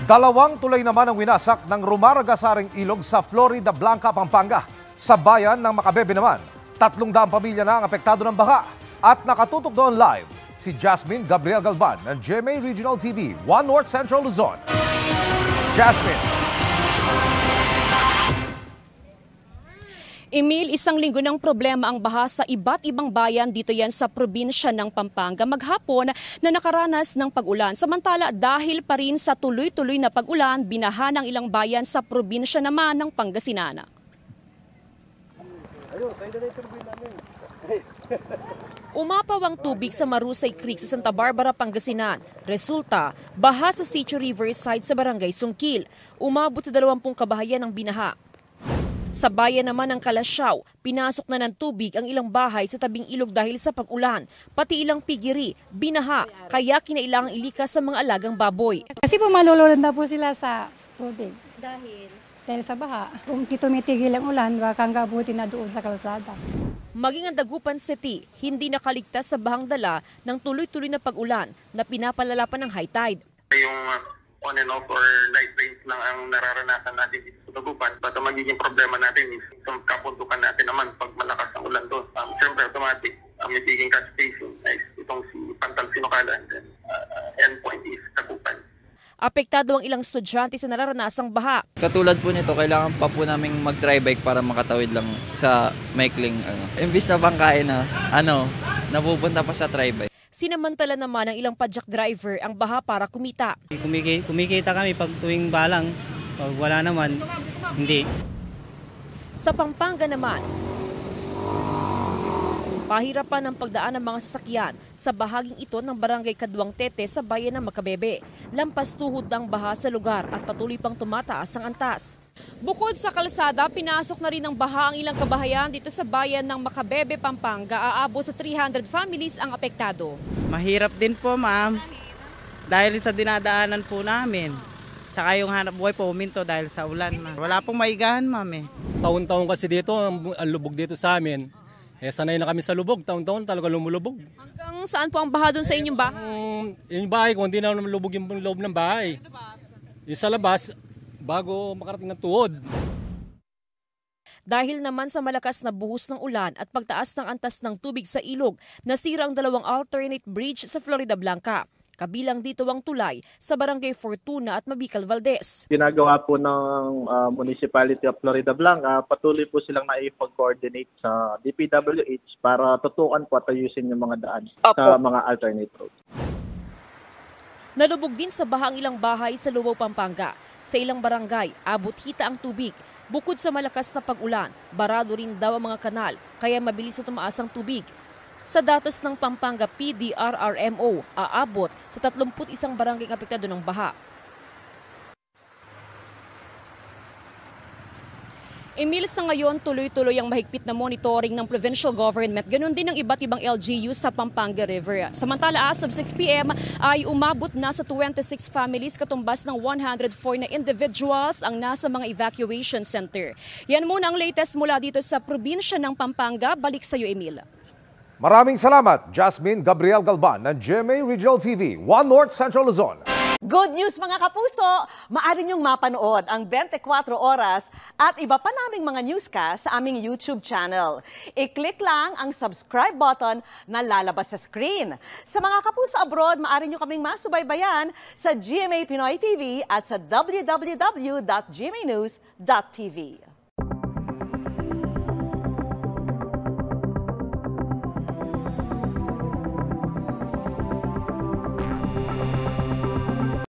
Dalawang tulay naman ang winasak ng rumaragasaring ilog sa Florida Blanca, Pampanga. Sa bayan ng Macabebe naman, 300 pamilya na ang apektado ng baha. At nakatutok doon live si Jasmine Gabriel Galban ng GMA Regional TV, 1 North Central Luzon. Jasmine. Emil, isang linggo ng problema ang baha sa iba't ibang bayan dito yan sa probinsya ng Pampanga maghapon na nakaranas ng pag-ulan. Samantala dahil pa rin sa tuloy-tuloy na pag-ulan, binaha ng ilang bayan sa probinsya naman ng Pangasinan. Umapaw ang tubig sa Marusay Creek sa Santa Barbara, Pangasinan. Resulta, baha sa Sitio Riverside sa Barangay Sungkil. Umabot sa 20 kabahayan ang binaha. Sa bayan naman ng Kalasyaw, pinasok na ng tubig ang ilang bahay sa tabing ilog dahil sa pag-ulan. Pati ilang pigiri, binaha, kaya kinailangang ilikas sa mga alagang baboy. Kasi po malulunod na po sila sa tubig. Dahil sa baha. Kung tumitigil ang ulan, baka hanggang abuti na doon sa kalsada. Maging ang Dagupan City, hindi nakaligtas sa bahang dala ng tuloy-tuloy na pag-ulan na pinapalala pa ng high tide. Yung on and off or light rains lang ang nararanasan natin dito sa Dagupan. But ang magiging problema natin is yung kapuntukan natin naman pag malakas ang ulan doon. Siyempre automatic ang magiging catch station ay itong si Pantal Sinocala and then endpoint is Dagupan. Apektado ang ilang estudyante sa nararanasang baha. Katulad po nito, kailangan pa po namin mag-dry bike para makatawid lang sa maikling imbis na pangkain na napupunta pa sa dry bike. Sinamantala naman ng ilang padjak driver ang baha para kumita. Kumikita kami pag tuwing balang, pag wala naman, hindi. Sa Pampanga naman, pahirapan ang pagdaan ng mga sasakyan sa bahaging ito ng Barangay Kaduang Tete sa bayan ng Macabebe. Lampas tuhod ang baha sa lugar at patuloy pang tumataas ang antas. Bukod sa kalsada, pinasok na rin ng baha ang ilang kabahayan dito sa bayan ng Macabebe, Pampanga. Aabot sa 300 families ang apektado. Mahirap din po, ma'am, dahil sa dinadaanan po namin. Tsaka yung hanap buhay po uminto dahil sa ulan. Wala pong maigahan, ma'am eh. Taon-taon kasi dito, ang lubog dito sa amin. Sanay na kami sa lubog, taon-taon talaga lumulubog. Hanggang saan po ang baha doon sa inyong bahay? Yung bahay ko, hindi na lumulubog yung loob ng bahay. Yung sa labas, bago makarating ng tuhod. Dahil naman sa malakas na buhos ng ulan at pagtaas ng antas ng tubig sa ilog, nasira ang 2 alternate bridge sa Florida Blanca. Kabilang dito ang tulay sa Barangay Fortuna at Mabical Valdez. Ginagawa po ng Municipality of Florida Blanca, patuloy po silang naipag-coordinate sa DPWH para tutukan po at ayusin yung mga daan sa mga alternate roads. Nalubog din sa baha ang ilang bahay sa Lubaw, Pampanga. Sa ilang barangay, abot hita ang tubig. Bukod sa malakas na pag-ulan, barado rin daw ang mga kanal, kaya mabilis na tumaas ang tubig. Sa datos ng Pampanga PDRRMO, aabot sa 31 barangay apektado ng baha. Emil, sa ngayon, tuloy-tuloy ang mahigpit na monitoring ng provincial government. Ganon din ang iba't ibang LGU sa Pampanga River. Samantala, as of 6 p.m. ay umabot na sa 26 families katumbas ng 104 na individuals ang nasa mga evacuation center. Yan muna ang latest mula dito sa probinsya ng Pampanga. Balik sa iyo, Emil. Maraming salamat, Jasmine Gabriel Galban ng GMA Regional TV, 1 North Central Luzon. Good news mga kapuso! Maaari niyong mapanood ang 24 oras at iba pa naming mga newscast sa aming YouTube channel. I-click lang ang subscribe button na lalabas sa screen. Sa mga kapuso abroad, maaari niyo kaming masubaybayan sa GMA Pinoy TV at sa www.gmanews.tv.